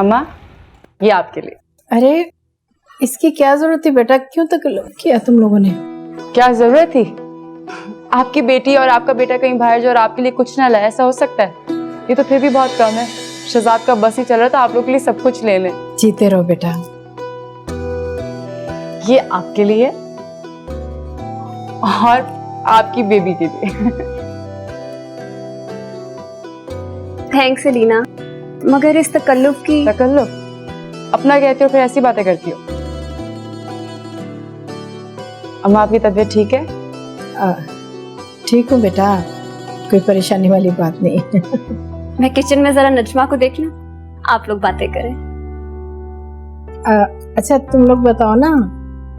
अम्मा ये आपके लिए। अरे इसकी क्या जरूरत थी बेटा, क्यों तकल्लुफ किया तुम लोगों ने? क्या जरूरत थी? आपकी बेटी और आपका बेटा कहीं बाहर जाए और आपके लिए कुछ ना लाए, ऐसा हो सकता है? ये तो फिर भी बहुत कम है। शहजाद का बस ही चल रहा था, आप लोग के लिए सब कुछ ले लें। जीते रहो बेटा। ये आपके लिए और आपकी बेबी के लिए। थैंक्स एलिना, मगर इस तकल्लुफ की। तकल्लुफ? अपना कहते हो फिर ऐसी बातें करती हो। अम्मा आपकी तबीयत ठीक है? ठीक हूँ बेटा, कोई परेशानी वाली बात नहीं। मैं किचन में जरा नजमा को देख लूं, आप लोग बातें करें। अच्छा तुम लोग बताओ ना,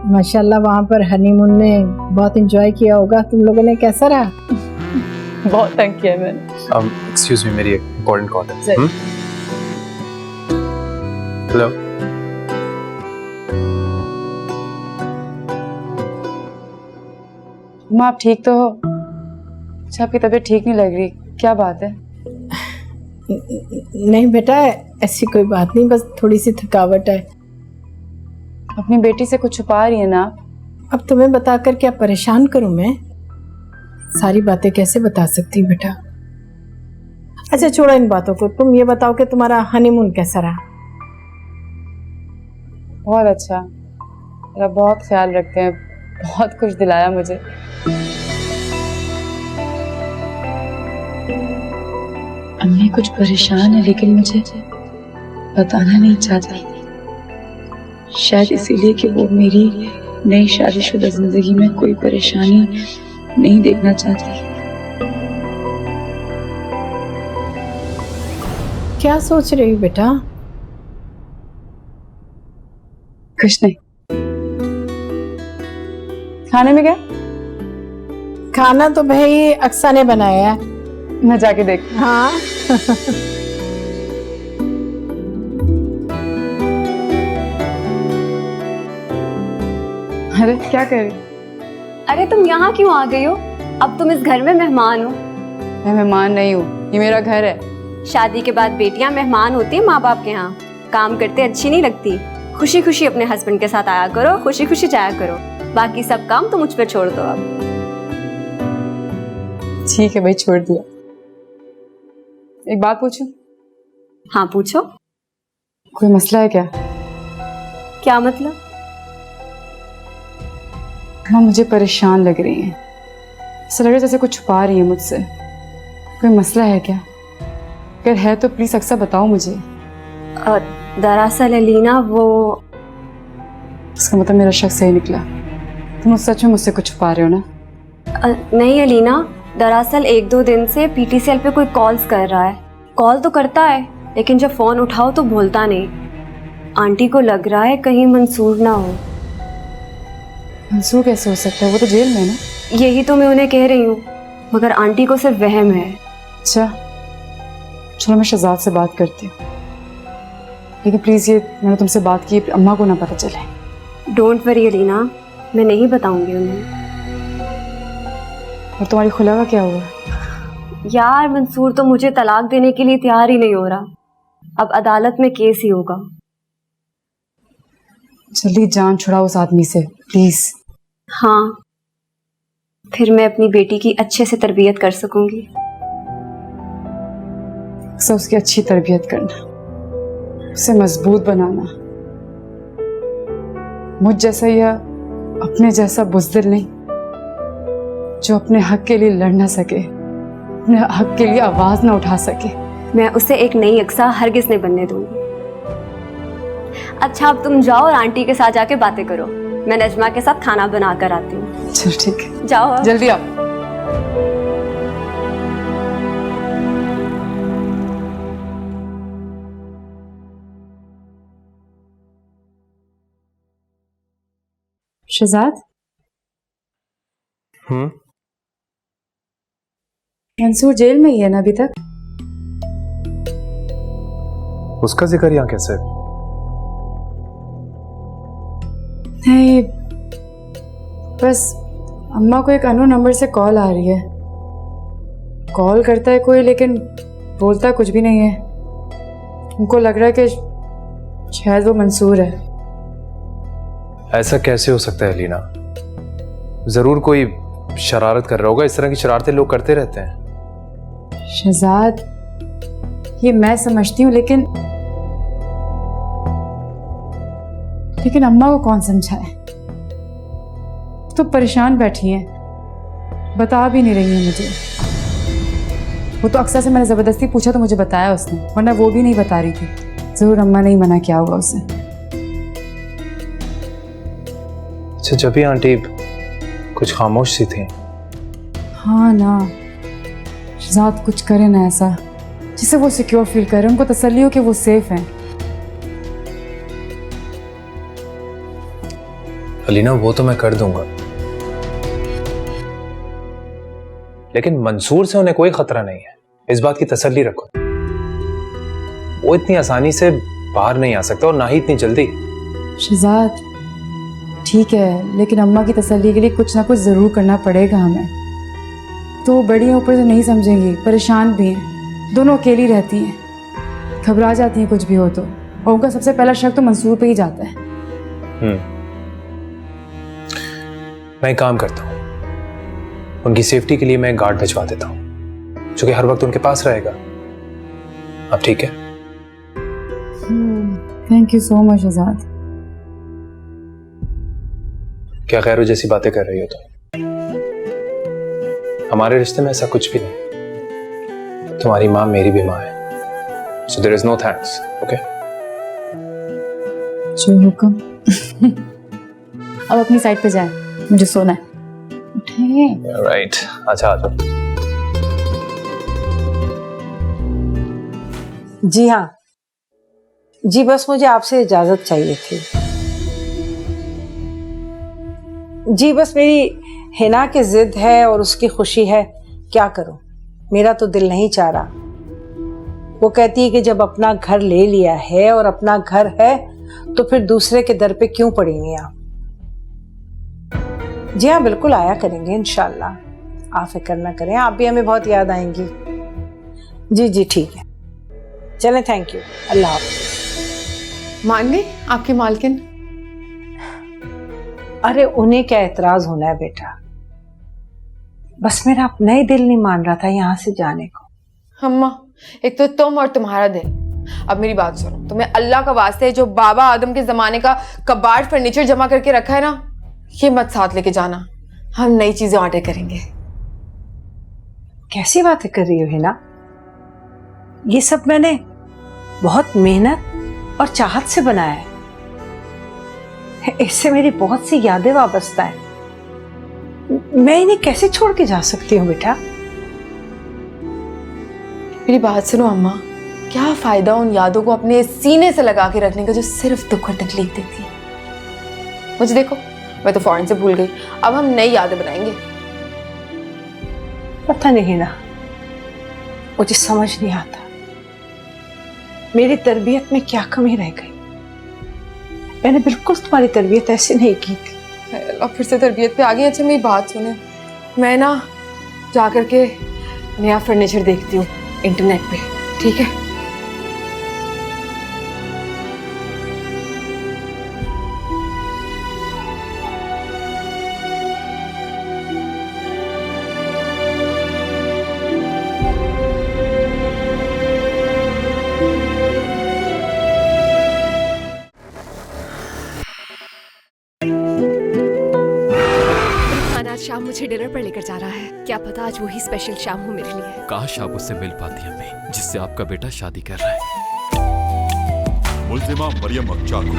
माशाल्लाह वहाँ पर हनीमून में बहुत एंजॉय किया होगा तुम लोगों ने, कैसा रहा? बहुत तंग किया मैंने। एक्सक्यूज मी, मेरी एक इम्पोर्टेंट कॉल है। हेलो। माँ आप ठीक तो हो? अच्छा आपकी तबीयत ठीक नहीं लग रही, क्या बात है? नहीं बेटा ऐसी कोई बात नहीं, बस थोड़ी सी थकावट है। अपनी बेटी से कुछ छुपा रही है ना आप? अब तुम्हें बताकर क्या परेशान करूं मैं? सारी बातें कैसे बता सकती बेटा। अच्छा छोड़ो इन बातों को, तुम ये बताओ कि तुम्हारा हनीमून कैसा रहा? बहुत अच्छा, मेरा बहुत ख्याल रखते हैं, बहुत कुछ दिलाया मुझे। अम्मी कुछ परेशान है लेकिन मुझे बताना नहीं चाहती, शायद इसीलिए कि वो मेरी नई शादीशुदा जिंदगी में कोई परेशानी नहीं देखना चाहती। क्या सोच रही हो बेटा? कुछ नहीं। खाने में क्या? खाना तो भाई अक्सा ने बनाया है। मैं जाके देख। हाँ। अरे क्या कर रही? अरे तुम यहाँ क्यों आ गई हो? अब तुम इस घर में मेहमान हो। मैं मेहमान नहीं हूँ, ये मेरा घर है। शादी के बाद बेटियां मेहमान होती है माँ बाप के यहाँ, काम करते अच्छी नहीं लगती। खुशी खुशी अपने हस्बैंड के साथ आया करो, खुशी खुशी जाया करो, बाकी सब काम तो मुझ पर छोड़ दो। अब ठीक है भाई, छोड़ दिया। एक बात पूछूं? हाँ पूछो। कोई मसला है क्या? क्या मतलब? माँ मुझे परेशान लग रही है, ऐसा लग रहा है जैसे कुछ छुपा रही है मुझसे। कोई मसला है क्या? अगर है तो प्लीज अक्सर बताओ मुझे। दरअसल एलिना वो। इसका मतलब मेरा शक सही निकला, तुम सच में मुझसे कुछ छुपा रहे हो ना? नहीं एलिना, दरअसल 1-2 दिन से पीटीसीएल पे कोई कॉल्स कर रहा है। कॉल तो करता है लेकिन जब फोन उठाओ तो बोलता नहीं। आंटी को लग रहा है कहीं मंसूर ना हो। मंसूर कैसे हो सकता है, वो तो जेल में है ना? यही तो मैं उन्हें कह रही हूँ, मगर आंटी को सिर्फ वहम है। अच्छा चलो मैं शहजाद से बात करती हूँ, लेकिन प्लीज ये मैंने तुमसे बात की अम्मा को ना पता चले। डोंट वरी एलिना, मैं नहीं बताऊंगी उन्हें। और तुम्हारी खुला का क्या हुआ? यार मंसूर तो मुझे तलाक देने के लिए तैयार ही नहीं हो रहा। अब अदालत में केस ही होगा। जल्दी जान छुड़ाओ उस आदमी से प्लीज। हाँ, फिर मैं अपनी बेटी की अच्छे से तरबियत कर सकूंगी। सब उसकी अच्छी तरबियत करना, उसे मजबूत बनाना। मुझ जैसा या अपने जैसा बुज़दिल नहीं, जो अपने हक के लिए लड़ ना सके, अपने हक के लिए आवाज ना उठा सके। मैं उसे एक नई अक्सा हरगिज नहीं बनने दूंगी। अच्छा अब तुम जाओ और आंटी के साथ जाके बातें करो, मैं नजमा के साथ खाना बना कर आती हूँ। चलो ठीक है, जाओ अब। जल्दी आओ। शहजाद, मंसूर जेल में ही है ना अभी तक? उसका जिक्र यहाँ कैसे? नहीं, बस अम्मा को एक अननोन नंबर से कॉल आ रही है। कॉल करता है कोई लेकिन बोलता कुछ भी नहीं है। उनको लग रहा है कि शायद वो मंसूर है। ऐसा कैसे हो सकता है लीना? जरूर कोई शरारत कर रहा होगा। इस तरह की शरारतें लोग करते रहते हैं। शहजाद, ये मैं समझती हूँ, लेकिन अम्मा को कौन समझाए? तो परेशान बैठी हैं, बता भी नहीं रही है मुझे। वो तो अक्सर से मैंने जबरदस्ती पूछा तो मुझे बताया उसने, वरना वो भी नहीं बता रही थी। जरूर अम्मा ने ही मना किया होगा उसे। अच्छा, जब भी आंटी कुछ खामोश सी थी। हाँ ना, शहजाद कुछ करे ना ऐसा जिससे वो सिक्योर फील करे, उनको तसल्ली हो कि वो सेफ हैं। अलीना, वो तो मैं कर दूंगा, लेकिन मंसूर से उन्हें कोई खतरा नहीं है, इस बात की तसल्ली रखो। वो इतनी आसानी से बाहर नहीं आ सकता, और ना ही इतनी जल्दी। शहजाद ठीक है, लेकिन अम्मा की तसल्ली के लिए कुछ ना कुछ जरूर करना पड़ेगा हमें। तो वो बड़ी हैं, ऊपर से नहीं समझेंगी, परेशान भी हैं, दोनों अकेली रहती हैं, घबरा जाती हैं कुछ भी हो तो, और उनका सबसे पहला शक तो मंसूर पे ही जाता है। मैं एक काम करता हूँ, उनकी सेफ्टी के लिए मैं एक गार्ड भिजवा देता हूँ जो कि हर वक्त उनके पास रहेगा। अब ठीक है? Thank you so much Shahzad. क्या गैरों जैसी बातें कर रही हो तुम? हमारे रिश्ते में ऐसा कुछ भी नहीं। तुम्हारी माँ मेरी भी माँ है, so there is no thanks. Okay, जो हुक्म। अब अपनी साइड पे जाए, मुझे सोना है। उठे। राइट, अच्छा आ जाओ। जी हाँ जी, बस मुझे आपसे इजाजत चाहिए थी। जी बस मेरी हिना की जिद है और उसकी खुशी है, क्या करूं, मेरा तो दिल नहीं चाह रहा। वो कहती है कि जब अपना घर ले लिया है और अपना घर है तो फिर दूसरे के दर पे क्यों पड़ेंगे आप। जी हाँ, बिल्कुल आया करेंगे इंशाल्लाह, आप फिक्र ना करें, आप भी हमें बहुत याद आएंगी। जी जी ठीक है, चलें, थैंक यू, अल्लाह हाफ़िज़। मान गई आपकी मालकिन? अरे उन्हें क्या एतराज होना है बेटा, बस मेरा अपना ही दिल नहीं मान रहा था यहाँ से जाने को। अम्मा, एक तो तुम और तुम्हारा दिल। अब मेरी बात सुनो, तुम्हें अल्लाह का वास्ते है जो बाबा आदम के जमाने का कबाड़ फर्नीचर जमा करके रखा है ना, ये मत साथ लेके जाना। हम नई चीजें ऑर्डर करेंगे। कैसी बातें कर रही हो हिना, ये सब मैंने बहुत मेहनत और चाहत से बनाया है, इससे मेरी बहुत सी यादें वाबस्ता है, मैं इन्हें कैसे छोड़ के जा सकती हूँ बेटा। मेरी बात सुनो अम्मा, क्या फायदा उन यादों को अपने सीने से लगा के रखने का जो सिर्फ दुख और तकलीफ देती है। मुझे देखो, मैं तो फौरन से भूल गई, अब हम नई यादें बनाएंगे। पता नहीं ना, मुझे समझ नहीं आता मेरी तरबियत में क्या कमी रह गई। मैंने बिल्कुल तुम्हारी तरबियत ऐसे नहीं की थी। अल्लाह, फिर से तरबियत पे आ गई। अच्छा मेरी बात सुने, मैं ना जा करके नया फर्नीचर देखती हूँ इंटरनेट पे, ठीक है? शाम मुझे डिनर पर लेकर जा रहा है, क्या पता आज वही स्पेशल शाम हो मेरे लिए। काश आप उससे मिल पाती अम्मी, जिससे आपका बेटा शादी कर रहा है। मुल्जिमा मरियम अख्चा को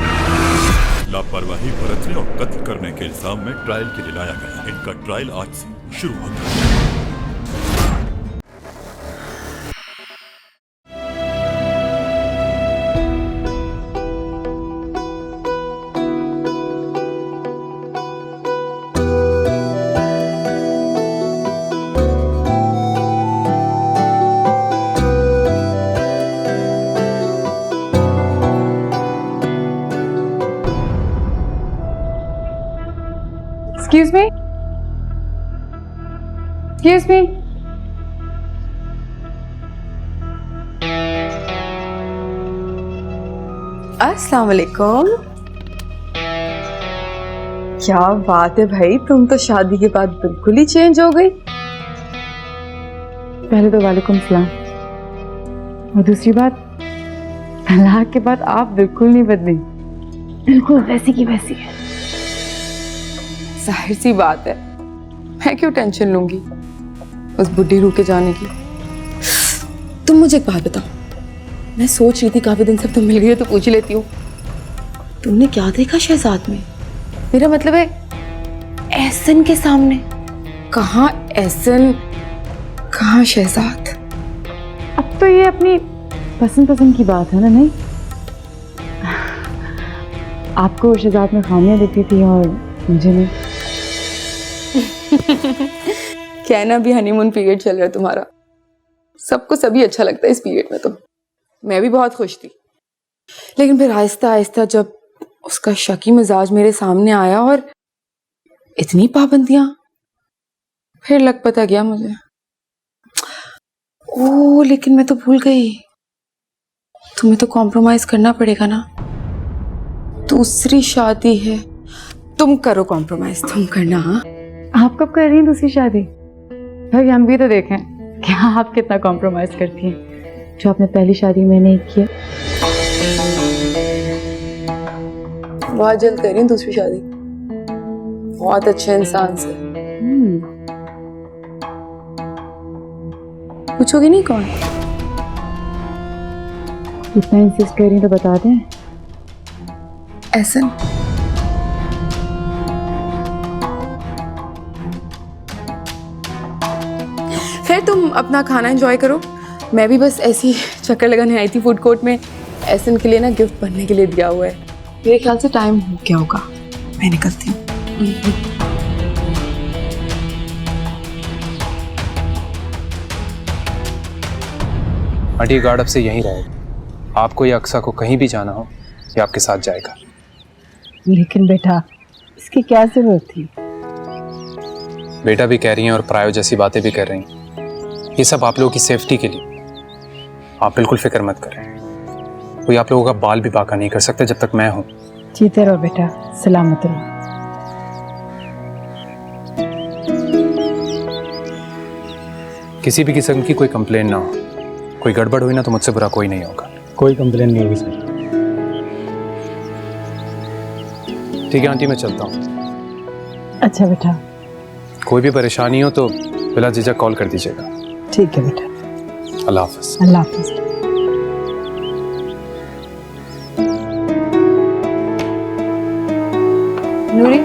लापरवाही बरतने और कत्ल करने के इल्जाम में ट्रायल के लिए लाया गया। इनका ट्रायल आज से शुरू होता है। Excuse me? Excuse me? अस्सलाम वालेकुम। क्या बात है भाई, तुम तो शादी के बाद बिल्कुल ही चेंज हो गई। पहले तो वालेकुम सलाम, और दूसरी बात, तलाक के बाद आप बिल्कुल नहीं बदली, बिल्कुल वैसी की वैसी है। जाहिर सी बात है, मैं क्यों टेंशन लूंगी उस बुढ़ी रूह के जाने की। तुम मुझे एक बात बताओ, मैं सोच रही थी काफी दिन से तुम मिल गई हो तो पूछ ही लेती हूँ, तुमने क्या देखा शहजाद में? मेरा मतलब है एहसन के सामने। कहाँ एहसन, कहाँ शहजाद? अब तो ये अपनी पसंद की बात है ना, नहीं? आपको शहजाद में खामियां दिखती थी और मुझे नहीं। कहना भी हनीमून पीरियड चल रहा है तुम्हारा, सबको सभी अच्छा लगता है इस पीरियड में। तो मैं भी बहुत खुश थी, लेकिन फिर आहिस्ता आहिस्ता जब उसका शकी मिजाज मेरे सामने आया और इतनी पाबंदियां, फिर लग पता गया मुझे। ओह, लेकिन मैं तो भूल गई, तुम्हें तो कॉम्प्रोमाइज करना पड़ेगा ना। दूसरी शादी है, तुम करो कॉम्प्रोमाइज, तुम करना। हाँ, आप कब कर रही हैं दूसरी शादी? भाई हम भी तो देखें कि आप कितना कॉम्प्रोमाइज करती हैं, जो आपने पहली शादी में नहीं किया। बहुत जल्द कर रही हूँ दूसरी शादी, बहुत अच्छे इंसान से। पूछोगी नहीं कौन? इतना इंसिस्ट कर रही हैं तो बता दें। एहसन। फिर तुम अपना खाना एंजॉय करो, मैं भी बस ऐसी चक्कर लगाने आई थी फूड कोर्ट में। एहसन के लिए ना गिफ्ट बनने के लिए दिया हुआ है, मेरे ख्याल से टाइम हो गया होगा, मैं निकलती हूँ। आंटी, गार्ड अब से यहीं रहेगा, आपको या अक्सा को कहीं भी जाना हो ये आपके साथ जाएगा। लेकिन बेटा, इसकी क्या जरूरत थी? बेटा भी कह रही हैं और प्रायो जैसी बातें भी कर रही हैं, ये सब आप लोगों की सेफ्टी के लिए। आप बिल्कुल फिक्र मत करें, कोई आप लोगों का बाल भी बाका नहीं कर सकते जब तक मैं हूं। जीते रहो बेटा, सलामत रहो। किसी भी किस्म की कोई कंप्लेन ना हो, कोई गड़बड़ हुई ना तो मुझसे बुरा कोई नहीं होगा। कोई कंप्लेन नहीं होगी सर। ठीक है आंटी, मैं चलता हूँ। अच्छा बेटा। कोई भी परेशानी हो तो बिला झिझक कॉल कर दीजिएगा। ठीक है बेटा। अल्लाह हाफिज। अल्लाह हाफिज। नूरी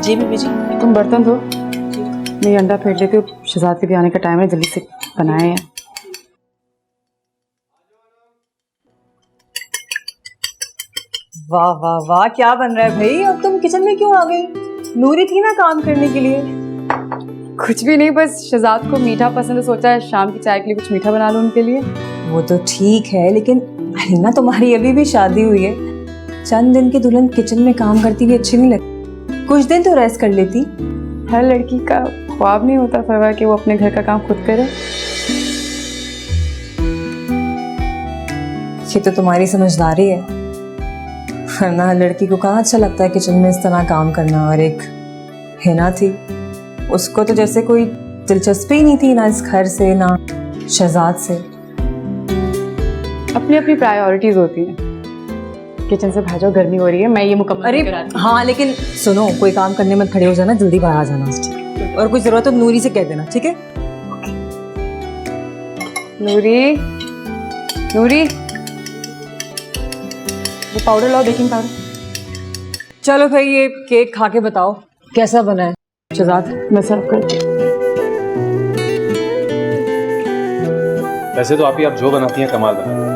जी बीबी जी, तुम बर्तन धो, मैं अंडा फेंट लेती हूँ, शहजाद के भी आने का टाइम है, जल्दी से बनाए हैं। वाह वाह वाह, क्या बन रहा है भाई? अब तुम किचन में क्यों आ गई? नूरी थी ना काम करने के लिए। कुछ भी नहीं, बस शहजाद को मीठा पसंद है, सोचा है शाम की चाय के लिए कुछ मीठा बना लूं उनके लिए। वो तो ठीक है, लेकिन अलीना तुम्हारी अभी भी शादी हुई है, चंद दिन की दुल्हन किचन में काम करती हुई अच्छी नहीं लगती। कुछ दिन तो रेस्ट कर लेती। हर लड़की का ख्वाब नहीं होता फरवा कि वो अपने घर का काम खुद करे। ये तो तुम्हारी समझदारी है, वरना लड़की को कहाँ अच्छा लगता है किचन में इस तरह काम करना। और एक हिना थी, उसको तो जैसे कोई दिलचस्पी नहीं थी ना इस घर से ना शहजाद से। अपनी अपनी प्रायोरिटीज होती हैं। किचन से भाजो, गर्मी हो रही है, मैं ये मुकम्मल अरे हाँ, लेकिन सुनो, कोई काम करने मत खड़े हो जाना, जल्दी बाहर आ जाना। और कोई जरूरत हो तो नूरी से कह देना, ठीक है? नूरी, नूरी, वो पाउडर लाओ, बेकिंग पाउडर। चलो भाई, ये केक खा के बताओ कैसा बना है। शहजाद, मैं सर्व करती हूँ। वैसे तो आप जो बनाती हैं कमाल बनाती हैं।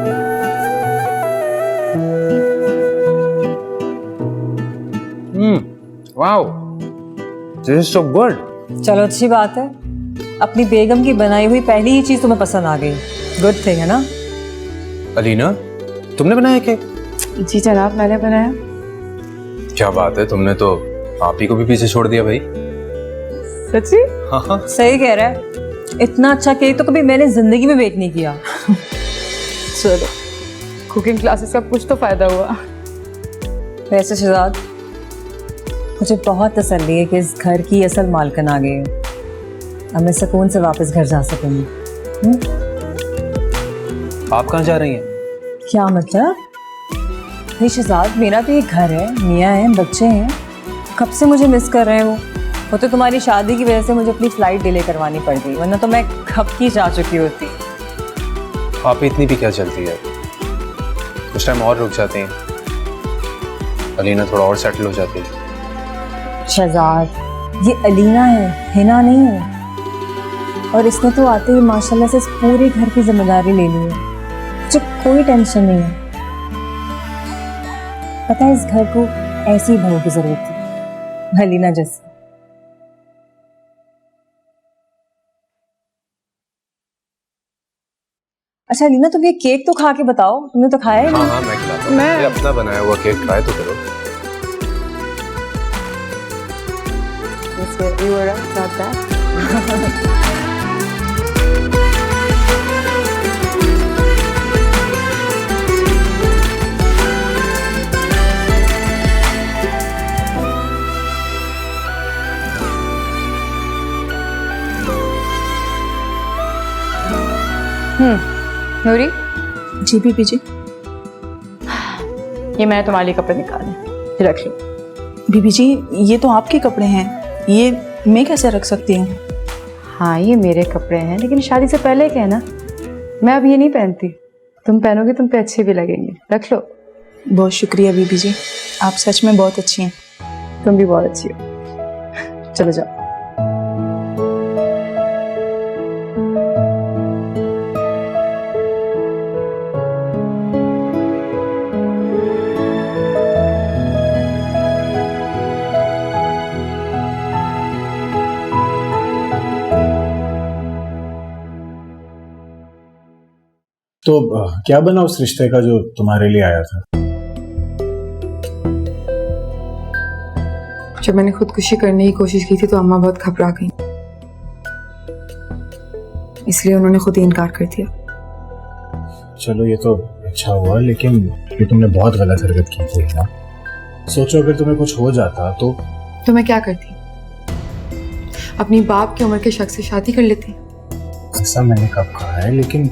Wow, this is so good. चलो अच्छी बात है, अपनी बेगम की बनाई हुई पहली ही चीज तुम्हें पसंद आ गई। गुड थिंग है ना? अलीना, तुमने बनाया केक? जी जनाब, मैंने बनाया। क्या बात है, तुमने तो आप ही को भी पीछे छोड़ दिया भाई। सच्ची? हाँ, सही कह रहा है। इतना अच्छा केक तो कभी मैंने जिंदगी में बेक नहीं किया। चलो, कुकिंग क्लासेस का कुछ तो फायदा हुआ। वैसे शहजाद, मुझे बहुत तसल्ली है कि इस घर की असल मालकिन आ गई है। अब मैं सुकून से वापस घर जा सकूंगी। आप कहाँ जा रही हैं? क्या मतलब? भाई शहजाद, मेरा तो ये घर है, मियाँ हैं, बच्चे हैं। कब से मुझे मिस कर रहे हैं वो तो तुम्हारी शादी की वजह से मुझे अपनी फ्लाइट डिले करवानी पड़ गई, वरना तो मैं कब की जा चुकी होती। आप इतनी भी क्या चलती है? कुछ टाइम और रुक जाते हैं, अलीना थोड़ा और सेटल हो जाती है। शहजाद, ये अलीना है, हिना नहीं है। और इसने तो आते ही माशाल्लाह से इस पूरे घर की जिम्मेदारी ले ली है। मुझे कोई टेंशन नहीं है। पता है, इस घर को ऐसी बहू की जरूरत थी, अलीना जैसी। अच्छा अलीना, तुम ये केक तो खा के बताओ, तुमने तो खाया है? हाँ, मैं खिलाता हूँ। मैं अपना बनाया हुआ केक ट्राई तो करो। You were right about that. नूरी, जी बीबी जी। ये मैंने तुम्हारे लिए कपड़े निकाले, रख लो। बीबी जी, ये तो आपके कपड़े हैं, ये मैं कैसे रख सकती हूँ? हाँ, ये मेरे कपड़े हैं, लेकिन शादी से पहले के हैं ना। मैं अब ये नहीं पहनती, तुम पहनोगे, तुम पे अच्छे भी लगेंगे। रख लो। बहुत शुक्रिया बीबी जी, आप सच में बहुत अच्छी हैं। तुम भी बहुत अच्छी हो। चलो जाओ। तो क्या बना उस रिश्ते का जो तुम्हारे लिए आया था? जब मैंने खुदकुशी करने की कोशिश की थी तो अम्मा बहुत घबरा गई, इसलिए उन्होंने खुद ही इनकार कर दिया। चलो ये तो अच्छा हुआ, लेकिन ये तुमने बहुत गलत हरकत की थी ना। सोचो अगर तुम्हें कुछ हो जाता तो मैं क्या करती? अपनी बाप की उम्र के शख्स से शादी कर लेती। ऐसा मैंने कब कहा है, लेकिन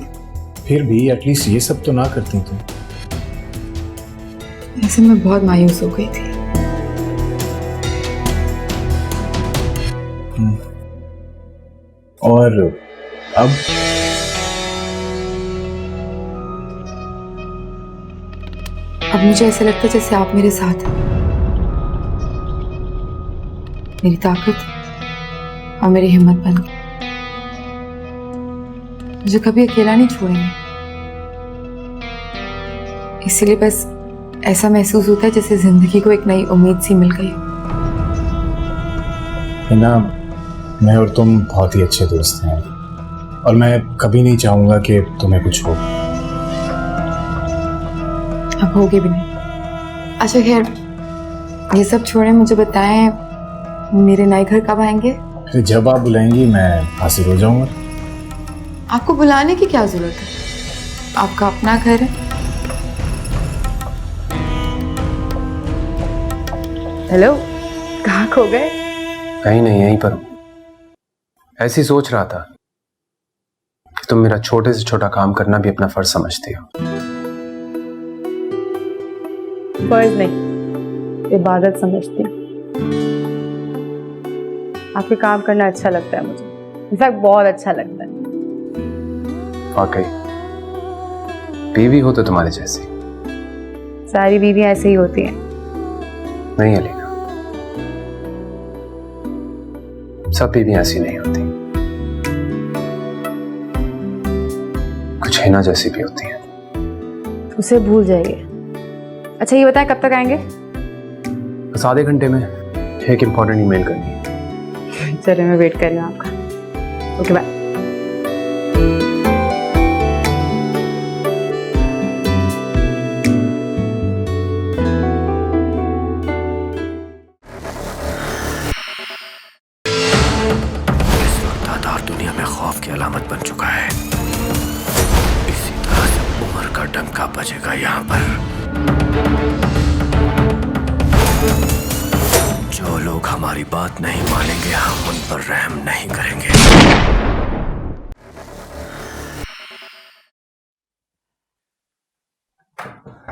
फिर भी एटलीस्ट ये सब तो ना करती तुम। ऐसे मैं बहुत मायूस हो गई थी। और अब मुझे ऐसा लगता है जैसे आप मेरे साथ हैं। मेरी ताकत और मेरी हिम्मत बन गई। मुझे कभी अकेला नहीं छोड़ेंगे। इसीलिए बस ऐसा महसूस होता है जैसे जिंदगी को एक नई उम्मीद सी मिल गई। है ना, मैं और तुम बहुत ही अच्छे दोस्त हैं और मैं कभी नहीं चाहूंगा कि तुम्हें कुछ हो। अब होगी भी नहीं। अच्छा खैर, ये सब छोड़े, मुझे बताएं मेरे नए घर कब आएंगे? जब आप बुलाएंगी मैं हाजिर हो जाऊंगा। आपको बुलाने की क्या जरूरत है? आपका अपना घर है। हेलो, कहाँ खो गए? कहीं नहीं, यहीं पर हूं। ऐसी सोच रहा था कि तुम मेरा छोटे से छोटा काम करना भी अपना फर्ज समझती हो। फर्ज नहीं, इबादत समझती हूँ। आपके काम करना अच्छा लगता है मुझे, इनफैक्ट बहुत अच्छा लगता है। वाकई बीवी हो तो तुम्हारे जैसी। सारी बीवियां ऐसे ही होती हैं। नहीं अलीना, सब बीवियां ऐसी नहीं होती, कुछ हिना जैसी भी होती हैं। उसे भूल जाइए। अच्छा ये बताएं कब तक आएंगे? बस आधे घंटे में एक इम्पोर्टेंट ईमेल करनी है। चलिए मैं वेट कर रही हूँ आपका। Okay bye. दुनिया में खौफ की अलामत बन चुका है। इसी तरह से उम्र का डंका बजेगा यहाँ पर। जो लोग हमारी बात नहीं मानेंगे हम उन पर रहम नहीं करेंगे।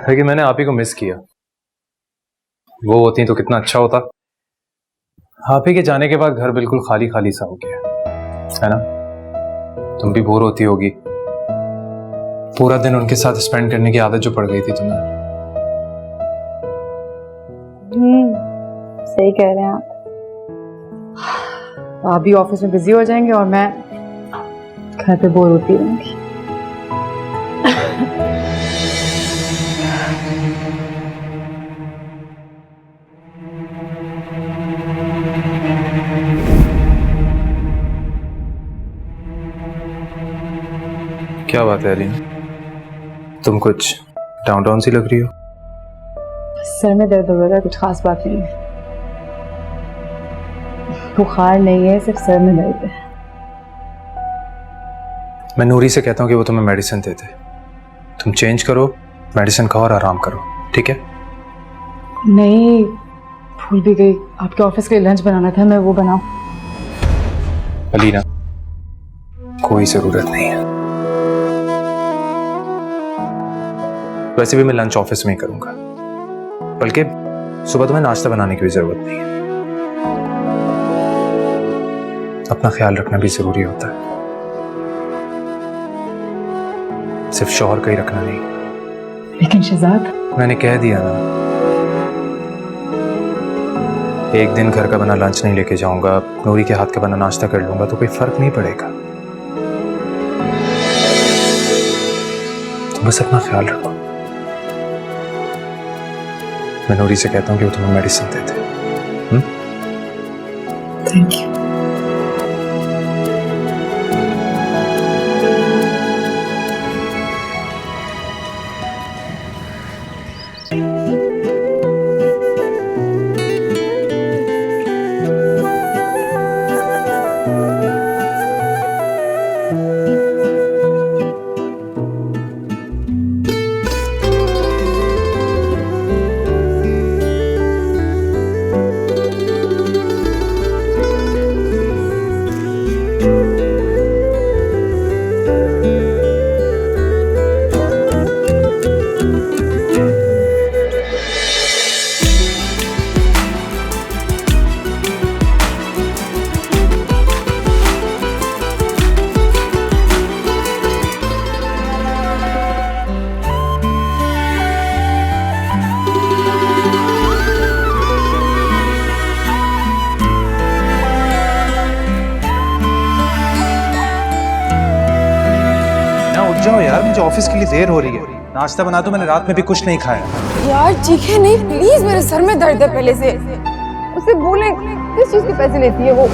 लेकिन मैंने आप ही को मिस किया। वो होती तो कितना अच्छा होता। आप ही के जाने के बाद घर बिल्कुल खाली खाली सा हो गया है ना। तुम भी बोर होती होगी। पूरा दिन उनके साथ स्पेंड करने की आदत जो पड़ गई थी तुम्हें। सही कह रहे हैं आप भी ऑफिस में बिजी हो जाएंगे और मैं घर पे बोर होती रहूंगी। क्या बात है अलीना, तुम कुछ डाउन डाउन सी लग रही हो। सर में दर्द हो रहा है, कुछ खास बात नहीं है। बुखार नहीं है, सिर्फ सर में दर्द है। मैं नूरी से कहता हूँ कि वो तुम्हें मेडिसिन दे दे। तुम चेंज करो, मेडिसिन खाओ और आराम करो, ठीक है? नहीं, भूल भी गई, आपके ऑफिस के लिए लंच बनाना था, मैं वो बनाऊं? अलीना, कोई जरूरत नहीं है। वैसे भी मैं लंच ऑफिस में ही करूंगा, बल्कि सुबह तुम्हें नाश्ता बनाने की भी जरूरत नहीं है। अपना ख्याल रखना भी जरूरी होता है, सिर्फ शौहर का ही रखना नहीं। लेकिन शहजाद, मैंने कह दिया ना, एक दिन घर का बना लंच नहीं लेके जाऊंगा, नूरी के हाथ का बना नाश्ता कर लूंगा तो कोई फर्क नहीं पड़ेगा। तो बस अपना ख्याल रखो। मैं नूरी से कहता हूँ कि वो तुम्हें medicine they they. Thank you. जाओ यार, मुझे ऑफिस के लिए देर हो रही है। नाश्ता बना दो, मैंने रात में भी कुछ नहीं खाया। यार चीखे नहीं प्लीज, मेरे सर में दर्द है पहले से। उसे बोले किस चीज के पैसे लेती है वो।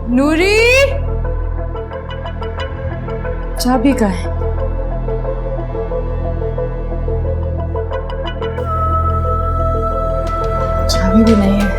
नूरी, चाबी का है? चाबी भी नहीं है।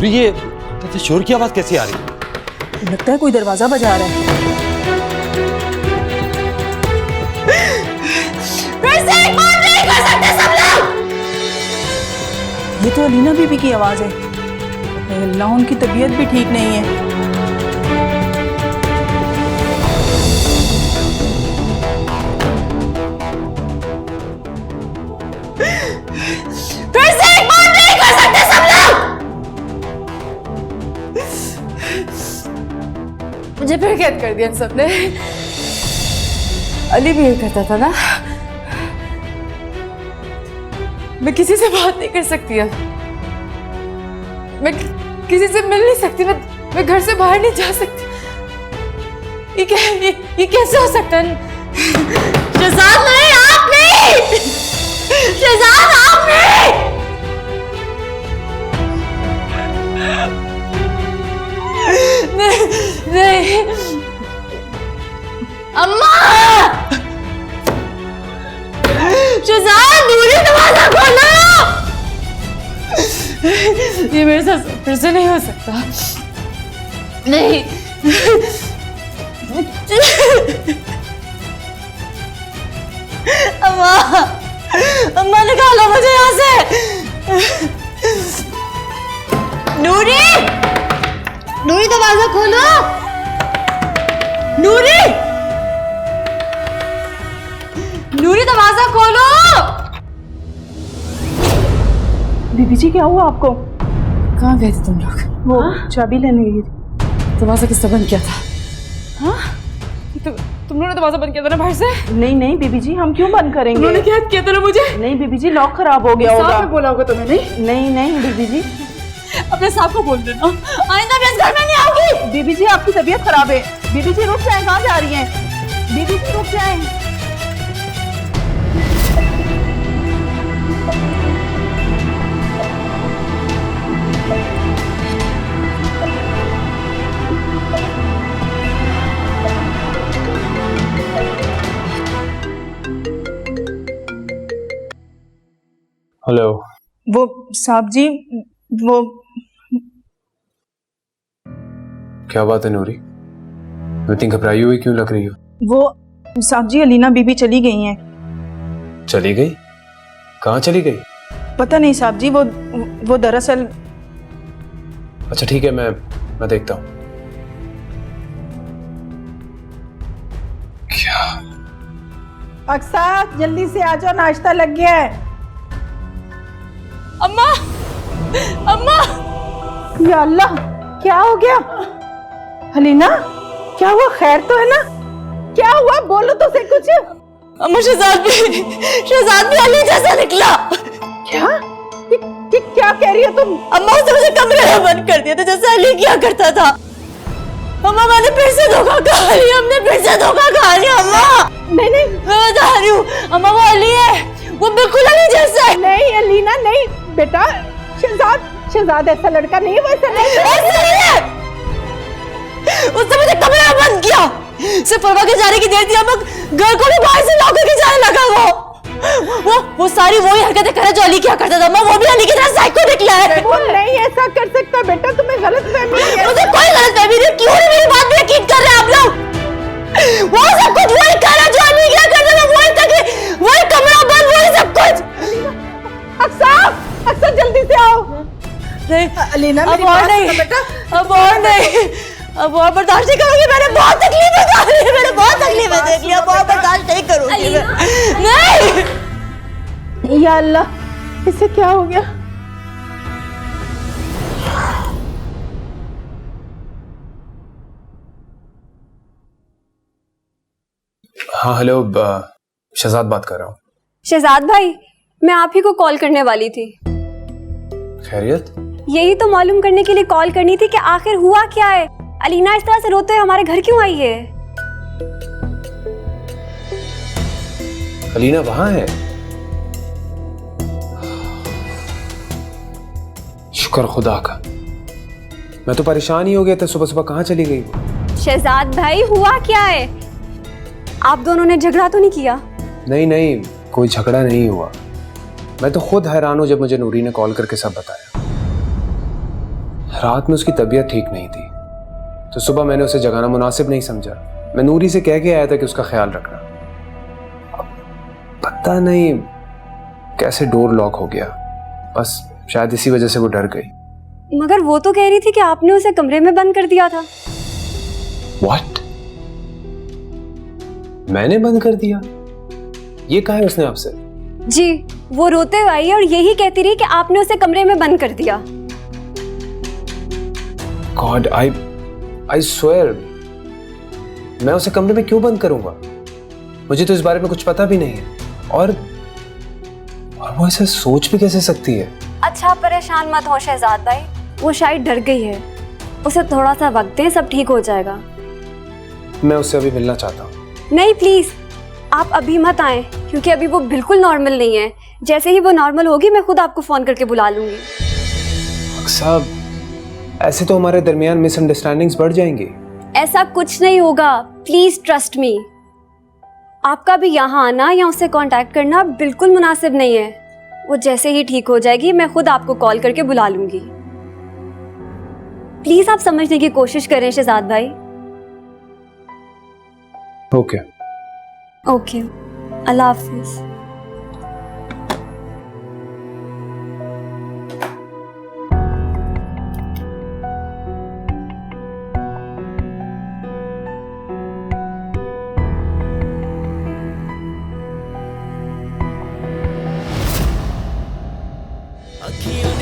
ये शोर की आवाज कैसी आ रही है? लगता है कोई दरवाजा बजा रहा है। फिर से एक बार नहीं कर सकते सब लोग। ये तो अलीना बीबी की आवाज है। अल्लाह, उनकी तबीयत भी ठीक नहीं है। फिर से एक बार नहीं कर सकते सब लोग। मुझे फिर कैद कर दिया इन सबने। अली भी यही करता था ना। मैं किसी से बात नहीं कर सकती अब। मैं किसी से मिल नहीं सकती। मैं घर से बाहर नहीं जा सकती। ये कैसे हो सकता है? शहजाद नहीं, आप नहीं। शहजाद आप नहीं। नहीं। अम्मा! शहजाद, दूरी दरवाजा खोलो। ये मेरे साथ फिर से नहीं हो सकता। नहीं। अम्मा, अम्मा निकालो मुझे यहाँ से। नूरी, नूरी दरवाजा खोलो। नूरी, नूरी दरवाजा खोलो। बीबी जी क्या हुआ आपको? कहाँ गए थे तुम लोग? वो चाबी लेने गई थी। दरवाजा किसने बंद किया था? हाँ? तुम लोगों ने दरवाजा बंद किया था ना बाहर से? नहीं नहीं बीबी जी, हम क्यों बंद करेंगे? उन्होंने क्या किया था ना मुझे? नहीं बीबी जी, लॉक खराब हो गया होगा। साहब ने बोला होगा तुम्हें? नहीं नहीं नहीं बीबी जी, अपने साहब को बोल देना आइंदा मैं इस घर में नहीं आऊंगी। बीबी जी आपकी तबीयत खराब है। बीबी जी रुक जाए, कहाँ जा रही हैं? बीबी जी रुक जाए। हेलो। वो साहब जी, वो क्या बात है नूरी? इतनी घबराई हुई क्यों लग रही हो? वो साहब जी, अलीना बीबी चली गई हैं। चली गई? कहाँ चली गई? पता नहीं साहब जी, वो दरअसल। अच्छा ठीक है, मैं देखता हूँ। क्या? अक्सर जल्दी से आ जाओ, नाश्ता लग गया है। अम्मा, अम्मा! या अल्लाह, क्या हो गया? अलीना, क्या हुआ? खैर तो है ना? क्या हुआ? बोलो तो सही कुछ। अम्मा, शहजाद भी अली जैसा निकला। क्या? ये क्या कह रही हो तुम? अम्मा, उसने मुझे कमरे में बंद कर दिया था जैसे अली किया करता था। अम्मा, मैंने फिर से धोखा खा लिया। हमने फिर से धोखा खा लिया। अम्मा नहीं नहीं, मैं बता रही हूँ अम्मा, वो अली है, वो बिल्कुल अली जैसा है। नहीं अलीना नहीं बेटा, शहजाद ऐसा लड़का नहीं है। वैसा नहीं है। उसने मुझे कमरे में बंद किया। सिर्फ परवा के जाने की देर थी, अब घर को भी बाहर से लॉक करके जाने लगा। वो सारी वही हरकतें करे जो अली क्या करता था। वो भी अली की तरह साइको निकला है। वो नहीं ऐसा कर सकता बेटा, तुम्हें गलतफहमी है। मुझे कोई गलतफहमी नहीं। क्यों नहीं मेरी बात में यकीन कर रहे हैं आप लोग? वो सब कुछ वही कर रहा जो अली क्या करता था। वही तकलीफ, वही कमरा बंद, वही सब कुछ। अक्सर जल्दी से आओ। नहीं अलीना, अब और नहीं बेटा, अब और नहीं, अब और बर्दाश्त नहीं करूंगी। मैंने बहुत तकलीफें देख ली, मैंने बहुत तकलीफें देख ली। अब और बर्दाश्त नहीं करूंगी मैं। नहीं। या अल्लाह, इसे क्या हो गया? हाँ हेलो, शहजाद बात कर रहा हूँ। शहजाद भाई, मैं आप ही को कॉल करने वाली थी। खैरियत? यही तो मालूम करने के लिए कॉल करनी थी कि आखिर हुआ क्या है। अलीना इस तरह से रोते हुए हमारे घर क्यों आई है? अलीना वहां है? शुक्र खुदा का। मैं तो परेशान ही हो गया था, सुबह सुबह कहाँ चली गई? शहजाद भाई, हुआ क्या है? आप दोनों ने झगड़ा तो नहीं किया? नहीं नहीं, कोई झगड़ा नहीं हुआ। मैं तो खुद हैरान हूं जब मुझे नूरी ने कॉल करके सब बताया। रात में उसकी तबीयत ठीक नहीं थी, तो सुबह मैंने उसे जगाना मुनासिब नहीं समझा। मैं नूरी से कह के आया था कि उसका ख्याल रखना। अब पता नहीं कैसे डोर लॉक हो गया, बस शायद इसी वजह से वो डर गई। मगर वो तो कह रही थी कि आपने उसे कमरे में बंद कर दिया था। What? मैंने बंद कर दिया? ये कहा है उसने आपसे? जी, वो रोते हुए आई और यही कहती रही कि आपने उसे कमरे में बंद कर दिया। God, I swear, मैं उसे कमरे में क्यों बंद करूंगा? मुझे तो इस बारे में कुछ पता भी नहीं है। और वो ऐसे सोच भी कैसे सकती है? अच्छा, परेशान मत हो शहजाद भाई, वो शायद डर गई है। उसे थोड़ा सा वक्त दें, सब ठीक हो जाएगा। मैं उससे अभी मिलना चाहता हूँ। नहीं प्लीज, आप अभी मत आए, क्योंकि अभी वो बिल्कुल नॉर्मल नहीं है। जैसे ही वो नॉर्मल होगी मैं खुद आपको फोन करके बुला लूंगी। साहब, ऐसे तो हमारे दरमियान मिसअंडरस्टैंडिंग्स बढ़ जाएंगी। ऐसा कुछ नहीं होगा, प्लीज ट्रस्ट मी। आपका भी यहाँ आना या उससे कांटेक्ट करना बिल्कुल मुनासिब नहीं है। वो जैसे ही ठीक हो जाएगी मैं खुद आपको कॉल करके बुला लूंगी। प्लीज आप समझने की कोशिश करें शहजाद भाई। ओके ओके, अल्लाह हाफिज। अखियां